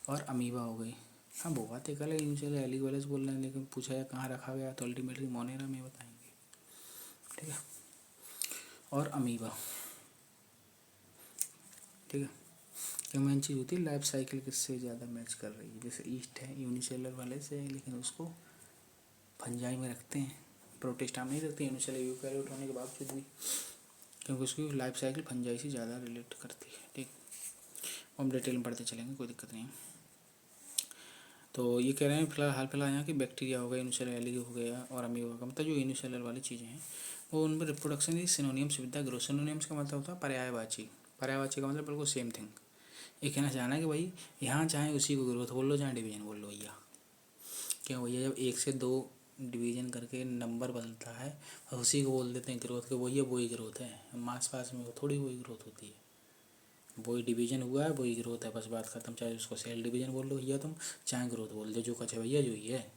और अमीबा हो गई। हाँ वो बात एक अलग, यूनिसेलुलर एल्गी वाले से बोल रहे हैं, लेकिन पूछा है कहाँ रखा गया तो अल्टीमेटली मोनेरा में बताएंगे, ठीक है, और अमीबा, ठीक है। जो मेन चीज़ होती है लाइफ साइकिल किससे ज़्यादा मैच कर रही है, जैसे ईस्ट है यूनिसेलुलर वाले से, लेकिन उसको फंजाई में रखते हैं, प्रोटिस्टा में नहीं रखते हैं यूनिसेलुलर यूकैरियोट होने के बावजूद भी, क्योंकि उसकी लाइफ साइकिल फंजाई से ज़्यादा रिलेट करती है, ठीक। हम डिटेल में पढ़ते चलेंगे, कोई दिक्कत नहीं। तो ये कह रहे हैं फिलहाल यहाँ की बैक्टीरिया हो गया, यूनिसेलुलर एल्गी हो गया और अमीबा का मतलब जो यूनिसेलुलर वाली चीज़ें हैं वो उनमें रिप्रोडक्शन की synonyms with the growth, synonyms का मतलब होता है पर्यायवाची, पर्यायवाची का मतलब बिल्कुल सेम थिंग, ये कहना चाहना है कि भाई यहाँ चाहे उसी को ग्रोथ बोल लो चाहे डिवीजन बोल लो भैया, क्यों भैया जब 1 से 2 डिवीजन करके नंबर बदलता है और उसी को बोल देते हैं ग्रोथ के, वही ग्रोथ है, मास पास में वो थोड़ी वही ग्रोथ होती है, वही डिवीजन हुआ है वही ग्रोथ है, बस बात खत्म। चाहे उसको सेल डिवीजन बोल लो भैया तुम, चाहे ग्रोथ बोल दो, जो कुछ है भैया जो ही है,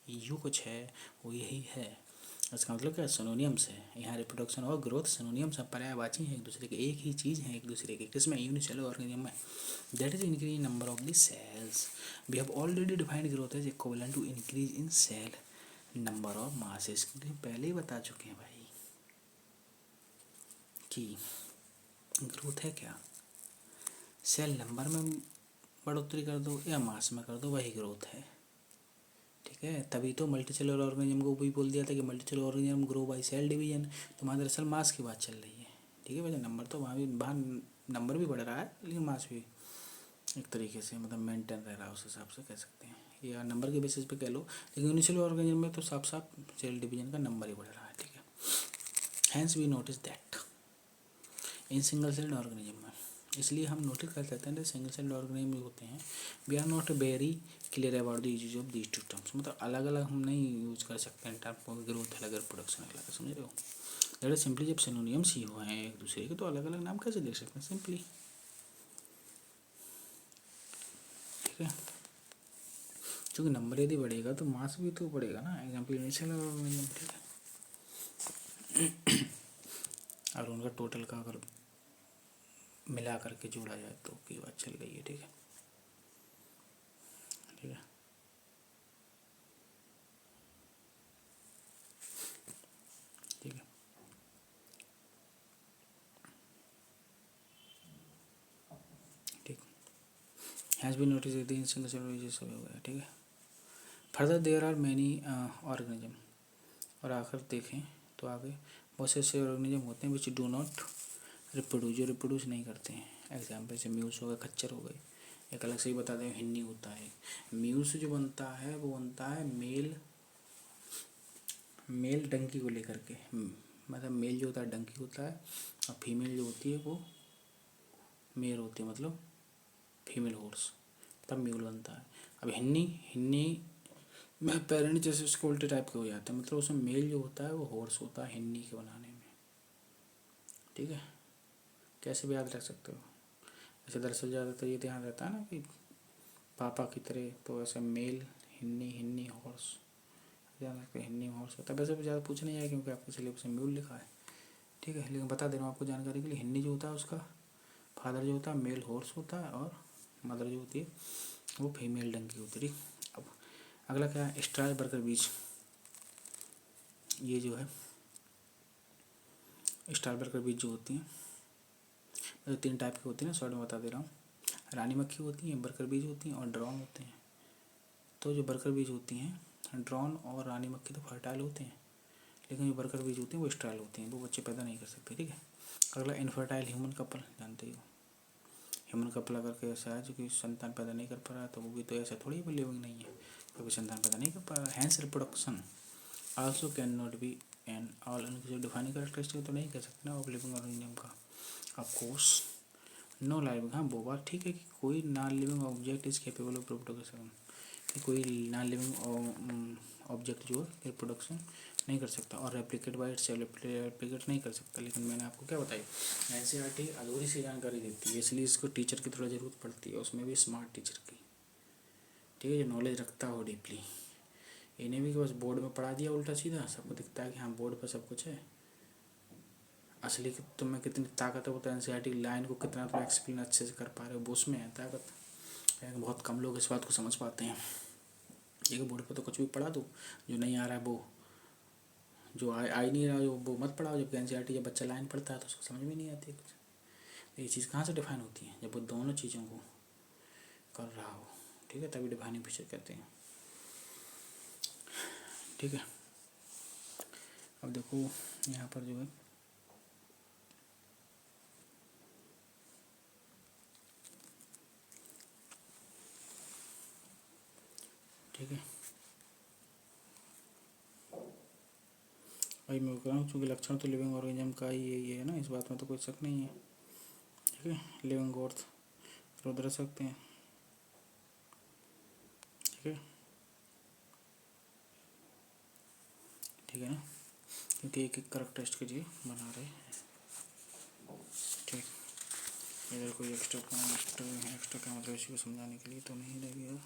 यू कुछ है वो यही है। इसका मतलब क्या सिनोनियम्स है, यहाँ रिप्रोडक्शन और ग्रोथ सिनोनियम्स हैं, पर्यायवाची हैं, एक दूसरे के, एक ही चीज़ है एक दूसरे के, किसमें यूनिसेलुलर ऑर्गेनिज्म में, that is increase number of the cells. We have already defined growth as equivalent to increase in cell number of masses, क्योंकि पहले ही बता चुके हैं भाई कि ग्रोथ है क्या, सेल नंबर में बढ़ोतरी कर दो या मास में कर दो वही ग्रोथ है, ठीक है। तभी तो मल्टीसेलुलर ऑर्गेनिज्म को भी बोल दिया था कि multicellular organism grow by cell division, तो वहाँ दरअसल मास की बात चल रही है, ठीक है भैया। नंबर तो वहाँ नंबर भी बढ़ रहा है लेकिन मास भी, एक तरीके से मतलब मेंटेन रह रहा है, उस हिसाब से कह सकते हैं, या नंबर के बेसिस पे कह लो, लेकिन यूनिसेलुलर ऑर्गेनिज्म में तो साफ साफ सेल डिवीजन का नंबर ही बढ़ रहा है, ठीक है। Hence we notice that in single celled organism में, इसलिए हम नोटिस कर सकते हैं सिंगल सेल्ड ऑर्गेनिज्म में होते हैं, we are not very clear about the use of these two terms, मतलब अलग अलग हम नहीं यूज कर सकते हैं टर्म को, ग्रोथ अलग प्रोडक्शन अलग, समझ रहे हो। दैट इज सिंपली जब सिनोनियम्स ही हो हैं एक दूसरे के तो अलग अलग नाम कैसे दे सकते हैं सिंपली, ठीक है। क्योंकि नंबर यदि बढ़ेगा तो मास भी तो बढ़ेगा ना, एग्जाम्पल इनिशियल ऑर्गेनिज्म, ठीक है। और उनका टोटल का अगर मिला करके जोड़ा जाए तो की बात चल रही है, ठीक है, ठीक है, ठीक है। ठीक, has been notice in single cell सब हो गया, ठीक है। Further there are many organism, और आखिर देखें तो आगे बहुत से ऐसे ऑर्गेनिज्म होते हैं विच डू नॉट रिप्रोड्यूस, जो रिप्रोड्यूस नहीं करते हैं। एग्जाम्पल से म्यूस हो गए, खच्चर हो गए। एक अलग से ही बता दें, हिन्नी होता है। म्यूस जो बनता है वो बनता है मेल डंकी को लेकर के, मतलब मेल जो होता है डंकी होता है, और फीमेल जो होती है वो मेल होती है, मतलब फीमेल हॉर्स, तब म्यूल बनता है। अब हिन्नी में पेरेंट जैसे उसके उल्टे टाइप के हो जाते हैं, मतलब उसमें मेल जो होता है वो हॉर्स होता है हिन्नी के बनाने में, ठीक है। कैसे भी याद रख सकते हो, ऐसे दरअसल ज़्यादातर ये ध्यान रहता है ना कि पापा की तरह, तो ऐसे मेल हिन्नी हॉर्स ध्यान रखते, हिन्नी हॉर्स होता है। वैसे भी ज़्यादा पूछ नहीं है क्योंकि आपके सिलेबस में म्यूल लिखा है, ठीक है, लेकिन बता दे रहा हूँ आपको जानकारी के लिए। हिन्नी जो होता है उसका फादर जो होता है मेल हॉर्स होता है, और मदर जो होती है वो फीमेल डंकी होती है, ठीक। अब अगला क्या है, स्ट्राच बर्गर बीज। ये जो है स्टार बर्गर बीज जो होती हैं, तो 3 टाइप की होती हैं ना, शॉर्ट में बता दे रहा हूँ। रानी मक्खी होती हैं, बर्गर बीज होती हैं, और ड्रोन होते हैं। तो जो बर्गर बीज होती हैं, ड्रोन और रानी मक्खी तो फर्टाइल होते हैं, लेकिन जो बर्गर बीज होती हैं वो स्टेराइल होती हैं, वो बच्चे पैदा नहीं कर सकते, ठीक है। अगला इनफर्टाइल ह्यूमन कपल, जानते ही हो। ह्यूमन कपल अगर के ऐसा है जो कि संतान पैदा नहीं कर पा रहा है, तो वो भी तो ऐसा थोड़ी है लिविंग नहीं है, क्योंकि संतान पैदा नहीं कर पा रहा है। Hence reproduction also can not be an all, उनकी जो डिफाइनिंग कैरेक्टरिस्टिक तो नहीं कह सकते ना ऑफ लिविंग ऑर्गेनिज्म का। ऑफ कोर्स नो लाइविंग, हाँ वो बात ठीक है कि कोई non living object is capable of reproduction, कि कोई नॉन लिविंग ऑब्जेक्ट जो है रिप्रोडक्शन नहीं कर सकता, और रेप्लिकेट बाय इटसेल्फ रेप्लिकेट नहीं कर सकता। लेकिन मैंने आपको क्या बताई, एनसीईआरटी अधूरी सी जानकारी देती है, इसलिए इसको टीचर की थोड़ा ज़रूरत पड़ती है, उसमें भी स्मार्ट टीचर की, ठीक है, जो नॉलेज रखता हो डीपली। इन्हें भी बस बोर्ड में पढ़ा दिया उल्टा सीधा, सबको दिखता है कि हाँ बोर्ड पर सब कुछ है, असली तुम्हें कितनी ताकत है वो तो एनसीईआरटी लाइन को कितना तो एक्सप्लेन अच्छे से कर पा रहे हो, वो उसमें है ताकत। बहुत कम लोग इस बात को समझ पाते हैं। एक बोर्ड पर तो कुछ भी पढ़ा दो, जो नहीं आ रहा है वो, जो आ ही नहीं रहा जो वो मत पढ़ाओ, जबकि एनसीईआरटी जब बच्चा लाइन पढ़ता है तो उसको समझ में नहीं आती कुछ। तो ये चीज़ कहाँ से डिफाइन होती है, जब वो दोनों चीज़ों को कर रहा हो, ठीक है, तभी डिफाइनिंग फीचर कहते हैं, ठीक है। अब देखो यहाँ पर जो है ठीक है, भाई मैं कह रहा हूँ चूँकि लक्षण तो लिविंग ऑर्गेनिज्म का ही यही है ना, इस बात में तो कोई शक नहीं है, ठीक है। लिविंग अर्थ रोध रह सकते हैं, ठीक है, ठीक है ना, क्योंकि एक एक करेक्टरिस्टिक के लिए बना रहे हैं, ठीक। इधर कोई एक्स्ट्रा का मतलब इसी को समझाने के लिए तो नहीं लगेगा,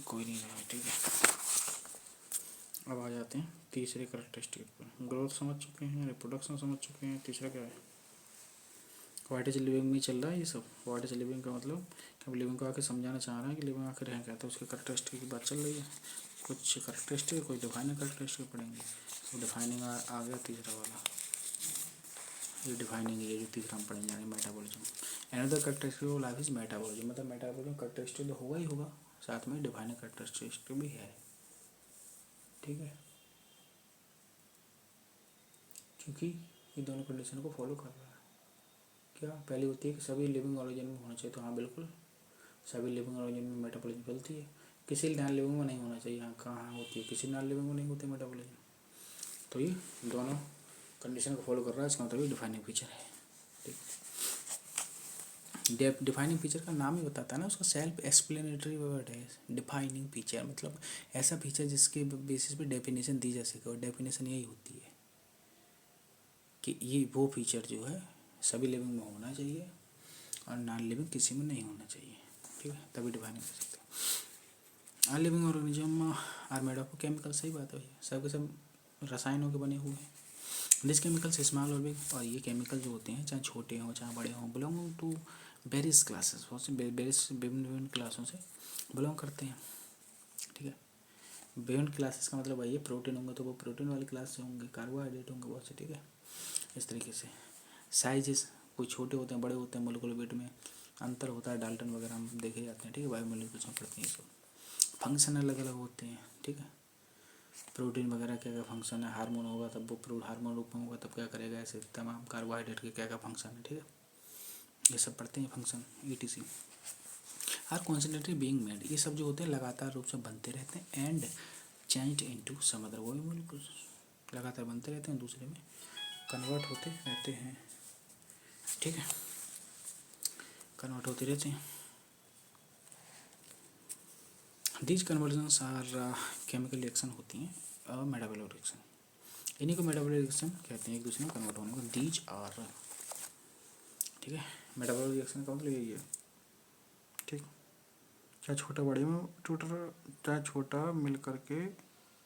कोई नहीं लगा, ठीक है। अब आ जाते हैं तीसरे करेक्टरिस्टिक पर। ग्रोथ समझ चुके हैं, रिप्रोडक्शन समझ चुके हैं, तीसरा क्या है, व्हाट इज लिविंग में चल रहा है ये सब। व्हाट इज लिविंग का मतलब कि हम लिविंग को आके समझाना चाह रहे हैं कि लिविंग आखिर है क्या, तो उसके करेक्टरिस्टिक की बात चल रही है। कुछ करेक्टरिस्टिक, कोई डिफाइनिंग करेक्टरिस्टिक पढ़ेंगे, तो डिफाइनिंग आ गया तीसरा वाला, ये डिफाइनिंग है जो तीसरा हम पढ़ने जा रहे हैं, metabolism. Another characteristic of life is metabolism, मतलब मेटाबॉलिज्म करेक्टरिस्टिक तो होगा ही होगा, साथ में डिफाइनिंग करेक्टरिस्टिक भी है, ठीक है, क्योंकि ये दोनों कंडीशन को फॉलो कर रहा है। क्या पहली होती है कि सभी लिविंग ऑर्गेनिज्म में होना चाहिए, तो हाँ बिल्कुल सभी लिविंग ऑर्गेनिज्म में मेटाबॉलिज्म चलती है। किसी नॉन लिविंग में नहीं होना चाहिए, हाँ कहाँ होती है, किसी नॉन लिविंग में नहीं होती मेटाबॉलिज्म। तो ये दोनों कंडीशन को फॉलो कर रहा है, इसका मतलब ये डिफाइनिंग फीचर है। ठीक, डिफाइनिंग फीचर का नाम ही बताता है ना, उसका सेल्फ एक्सप्लेनेटरी वर्ड है डिफाइनिंग फीचर, मतलब ऐसा फीचर जिसके बेसिस पे डेफिनेशन दी जा सके, और डेफिनेशन यही होती है कि ये वो फीचर जो है सभी लिविंग में होना चाहिए और नॉन लिविंग किसी में नहीं होना चाहिए। ठीक है, तभी डिफाइनिंग कर सकते हैं। Living organism are made of chemical, सही बात है भैया, सब के सब रसायनों के बने हुए हैं। दिस केमिकल्स स्मॉल और बिग, और ये केमिकल जो होते हैं चाहे छोटे हों चाहे बड़े हों, बिलोंग टू वेरियस क्लासेस, बहुत से वेरियस विभिन्न विभिन्न क्लासों से बिलोंग करते हैं। ठीक है, विभिन्न क्लासेस का मतलब वही है, प्रोटीन होंगे तो वो प्रोटीन वाली क्लास से होंगे, कार्बोहाइड्रेट होंगे बहुत से। ठीक है, इस तरीके से साइजेस कोई छोटे होते हैं बड़े होते हैं, मोलिकुलर वेट में अंतर होता है, डाल्टन वगैरह हम देखे जाते हैं। ठीक है, बायोमोलिक्यूल्स में पढ़ते हैं सब, फंक्शन अलग अलग होते हैं। ठीक है, प्रोटीन वगैरह क्या क्या फंक्शन है, हार्मोन होगा तब वो हार्मोन रूप में होगा तब क्या करेगा, ऐसे तमाम कार्बोहाइड्रेट के क्या क्या फंक्शन है। ठीक है, ये सब पढ़ते हैं function ETC। Are constantly being made, ये सब जो होते हैं लगातार रूप से बनते रहते हैं, and changed into some other biomolecules, लगातार बनते रहते हैं, दूसरे में कन्वर्ट होते रहते हैं। ठीक है, कन्वर्ट होते रहते हैं। These conversions are chemical reaction होती हैं, मेटाबॉलिक रिएक्शन, इन्हीं को मेटाबॉलिक रिएक्शन कहते हैं, एक दूसरे में कन्वर्ट होने को, दीज आर। ठीक है, मेटाबॉलिक रिएक्शन का मतलब यही है। ठीक, चाहे छोटा बड़े में टूट रहा, चाहे छोटा मिल करके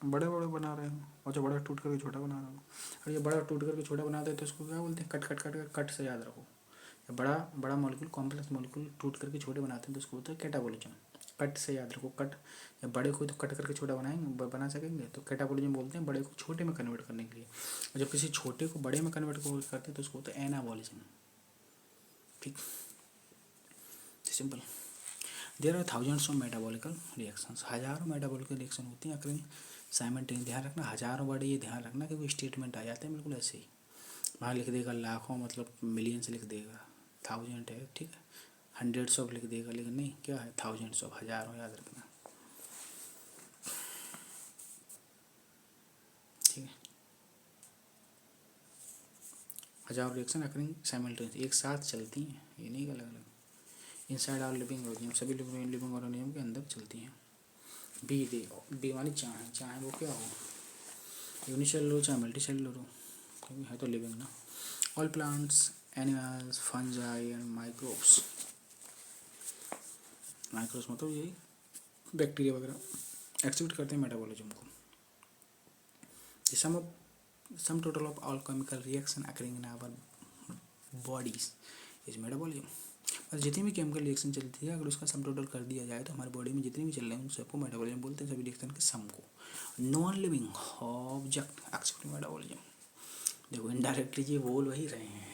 बड़े बड़े बना रहे हो, और चाहे बड़ा टूट करके छोटा बना रहे हो। और ये बड़ा टूट करके छोटा बनाते हैं तो इसको क्या बोलते हैं, कट कट कट कट से याद रखो। बड़ा बड़ा मॉलिक्यूल कॉम्प्लेक्स मॉलिक्यूल टूट करके छोटे बनाते हैं तो उसको बोलते हैं कैटाबॉलिज्म। कट से याद रखो, कट, या बड़े को तो कट करके छोटा बनाएंगे बना सकेंगे तो कैटाबॉलिज्म बोलते हैं, बड़े को छोटे में कन्वर्ट करने के लिए। और जब किसी छोटे को बड़े में कन्वर्ट करते हैं तो उसको बोलते हैं एनाबॉलिज्म। ठीक, simple. There are thousands of metabolical reactions, हजारों मेटाबॉलिकल रिएक्शन होती हैं अकरिंग साइमल्टेनियस। ध्यान रखना हजारों वर्ड, ये ध्यान रखना कि वो स्टेटमेंट आ जाते हैं बिल्कुल ऐसे ही, वहाँ लिख देगा लाखों मतलब मिलियंस लिख देगा, थाउजेंड है। ठीक है, हंड्रेड्स ऑफ लिख देगा, लेकिन नहीं, क्या है, थाउजेंड्स ऑफ, हजारों, याद रखना। ठीक है, हजारों रिएक्शन अकरिंग साइमल्टेनियस, एक साथ चलती हैं, ये नहीं अलग अलग। इनसाइड आर लिविंग ऑर्गेनिज्म, सभी लिविंग ऑर्गेनिज्म के अंदर चलती हैं। बी दे, बी वाली चाहे चाहे वो क्या हो, यूनिसेलुलर हो चाहे मल्टी सेलुलर हो, क्योंकि है तो लिविंग ना। All plants animals fungi and microbes, microbes मतलब यही बैक्टीरिया वगैरह एक्टिवेट करते हैं मेटाबॉलिज्म को। Sum total of all chemical reaction occurring in our bodies is metabolism, और जितनी भी केमिकल रिएक्शन चलती है अगर उसका सम टोटल कर दिया जाए तो हमारी बॉडी में जितनी भी चल रहे हैं उन सबको मेटाबॉलिज्म बोलते हैं, सभी रिएक्शन के सम को। Non living object accepting metabolism, देखो इनडायरेक्टली ये बोल वही रहे हैं।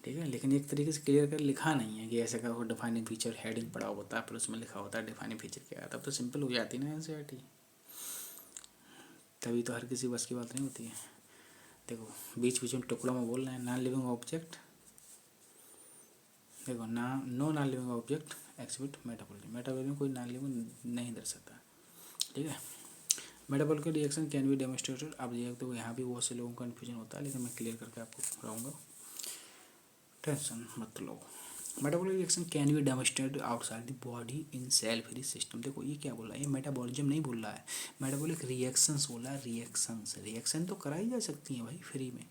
ठीक है, लेकिन एक तरीके से क्लियर कर लिखा नहीं है कि ऐसे का डिफाइनिंग फीचर हेडिंग पड़ा होता है फिर उसमें लिखा होता है डिफाइनिंग फीचर क्या है, तब तो सिंपल हो जाती ना NCERT, तभी तो हर किसी बस की बात नहीं होती है। देखो बीच बीच में टुकड़ों में बोल रहे हैं, नॉन लिविंग ऑब्जेक्ट, देखो ना, no non living object exhibit metabolism, metabolism कोई नॉन लिविंग नहीं दर्शाता। ठीक है, metabolic reaction can be demonstrated, अब देखो यहाँ भी बहुत से लोगों को कन्फ्यूजन होता है, लेकिन मैं क्लियर करके आपको रहूँगा, टेंशन मत लो। Metabolic reaction can be demonstrated outside the body in cell free system, देखो ये क्या बोल रहा है, ये मेटाबॉलिज्म नहीं बोल रहा है, मेटाबॉलिक रिएक्शंस बोल रहा है। रिएक्शंस, रिएक्शन तो कराई जा सकती हैं भाई फ्री में,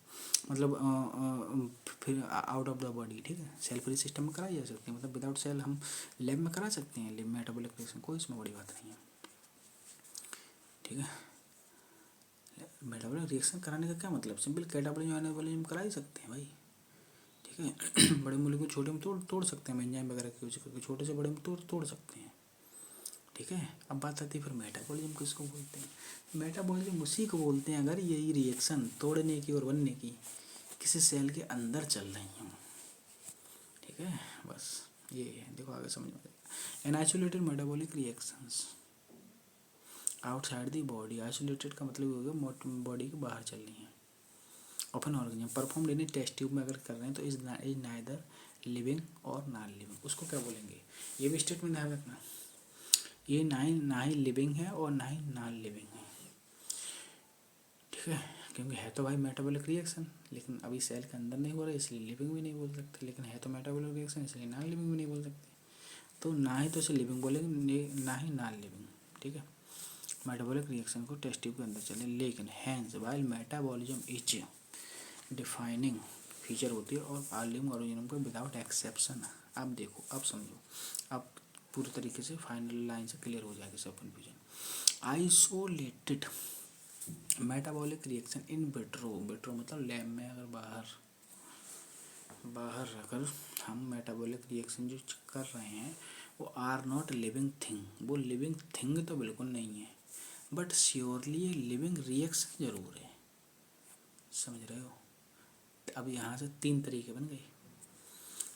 मतलब फिर आउट ऑफ द बॉडी। ठीक है, सेल फ्री सिस्टम में कराई जा सकती है, मतलब विदाउट सेल हम लैब में करा सकते हैं मेटाबॉलिक रिएक्शन, कोई इसमें बड़ी बात नहीं है। ठीक है, मेटाबॉलिक रिएक्शन कराने का क्या मतलब, सिंपल कैटाबॉलिज्म एनाबॉलिज्म करा ही सकते हैं भाई। ठीक है, बड़े मोलिक्यूल छोटे में तोड़ सकते हैं, एंजाइम वगैरह की यूज करके छोटे से बड़े में तोड़ सकते हैं। ठीक है, अब बात आती है फिर मेटाबॉलिज्म किसको बोलते हैं, मेटाबॉलिज्म उसी को बोलते हैं अगर यही रिएक्शन तोड़ने की और बनने की किसी सेल के अंदर चल रही हूँ। ठीक है, बस ये है, देखो आगे समझ में आएगा। An isolated metabolic reactions outside the body, isolated का मतलब होगा बॉडी के बाहर चल रही है, of an organism perform in test tube में अगर कर रहे हैं तो इज नाइदर लिविंग और नॉन लिविंग, उसको क्या बोलेंगे, ये भी स्टेटमेंट ध्यान रखना, ये ना ही लिविंग है और ना ही नॉन लिविंग है, ठीक है, क्योंकि है तो भाई मेटाबॉलिक रिएक्शन, लेकिन अभी सेल के अंदर नहीं हो रहा है इसलिए लिविंग भी नहीं बोल सकते, लेकिन है तो मेटाबॉलिक रिएक्शन इसलिए नॉन लिविंग भी नहीं बोल सकते, तो ना ही तो इसे लिविंग बोलेंगे ना ही नॉन लिविंग, ठीक है। मेटाबॉलिक रिएक्शन को टेस्ट ट्यूब के अंदर चले, लेकिन hence while metabolism is defining feature होती है और आर लिविंग ऑर्गेनिज्म को विदाउट एक्सेप्शन। अब देखो, अब समझो, अब पूरी तरीके से फाइनल लाइन से क्लियर हो जाएगी सब confusion. Isolated metabolic reaction in vitro, vitro मतलब लैब में अगर बाहर रखकर हम मेटाबॉलिक रिएक्शन जो कर रहे हैं वो आर नॉट लिविंग थिंग, वो लिविंग थिंग तो बिल्कुल नहीं है, बट श्योरली ये लिविंग रिएक्शन जरूर है, समझ रहे हो। अब यहाँ से 3 तरीके बन गए,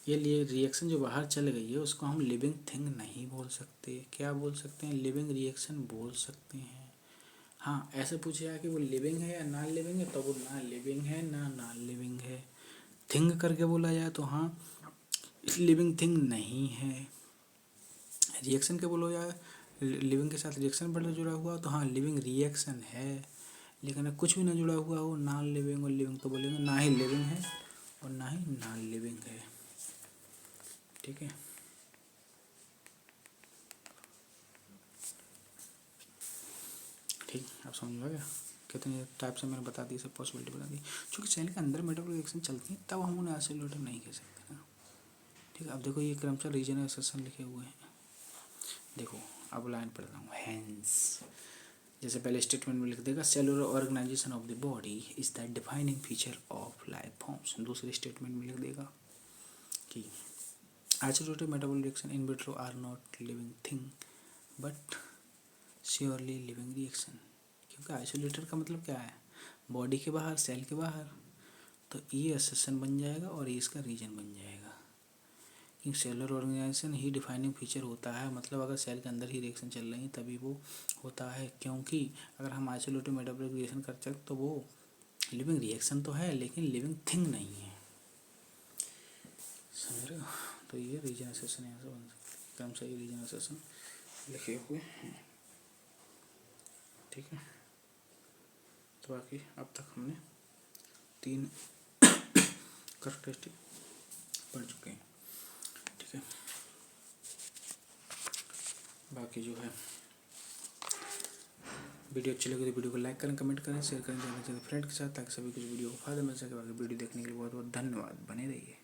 ये लिए रिएक्शन जो बाहर चल गई है उसको हम लिविंग थिंग नहीं बोल सकते, क्या बोल सकते हैं, लिविंग रिएक्शन बोल सकते हैं। हाँ, ऐसे पूछे कि वो लिविंग है या नॉन लिविंग है, तो वो ना लिविंग है ना नॉन लिविंग है। थिंग करके बोला जाए तो हाँ लिविंग थिंग नहीं है। रिएक्शन के बोलो जाए, लिविंग के साथ रिएक्शन पर जुड़ा हुआ तो हाँ लिविंग रिएक्शन है, लेकिन अगर कुछ भी ना जुड़ा हुआ हो, नॉन लिविंग और लिविंग, तो बोलेंगे ना ही लिविंग है और ना ही नॉन लिविंग है, ठीक है। ठीक, आप समझ में आ गया कितने टाइप से मैंने बता दी, सब पॉसिबिलिटी बता दी। क्योंकि सेल के अंदर मेटाबॉलिक रिएक्शन चलती है तब हम उन्हें आइसोलेटेड नहीं कह सकते ना, ठीक है। अब देखो ये क्रमशः रीजनरेशन लिखे हुए हैं, देखो अब लाइन पढ़ रहा हूँ, हैंस जैसे पहले स्टेटमेंट में लिख देगा cellular organisation of the body is the defining feature of life forms, दूसरे स्टेटमेंट में लिख देगा कि isolated metabolic reaction in vitro are not living thing but surely living reaction, क्योंकि आइसोलेटेड का मतलब क्या है, बॉडी के बाहर, सेल के बाहर, तो ये असर्शन बन जाएगा और ये इसका रीजन बन जाएगा कि सेलुलर ऑर्गेनाइजेशन ही डिफाइनिंग फीचर होता है, मतलब अगर सेल के अंदर ही रिएक्शन चल रही है तभी वो होता है, क्योंकि अगर हम आइसोलेटेड मेटाबॉलिक रिएक्शन करते हैं तो वो लिविंग रिएक्शन तो है लेकिन लिविंग थिंग नहीं है, समझ रहे हो। तो ये रीजन असर्शन यहाँ से बन सकता है, कम सही रीजन असर्शन लिखे हुए हैं, ठीक है। तो बाकी अब तक हमने 3 कैरेक्टरिस्टिक पढ़ चुके हैं, ठीक है। बाकी जो है वीडियो अच्छी लगी तो वीडियो को लाइक करें, कमेंट करें, शेयर करें ज़्यादा से ज़्यादा फ्रेंड के साथ, ताकि सभी कुछ वीडियो को फायदा मिल सके। बाकी वीडियो देखने के लिए बहुत बहुत धन्यवाद, बने रहिए।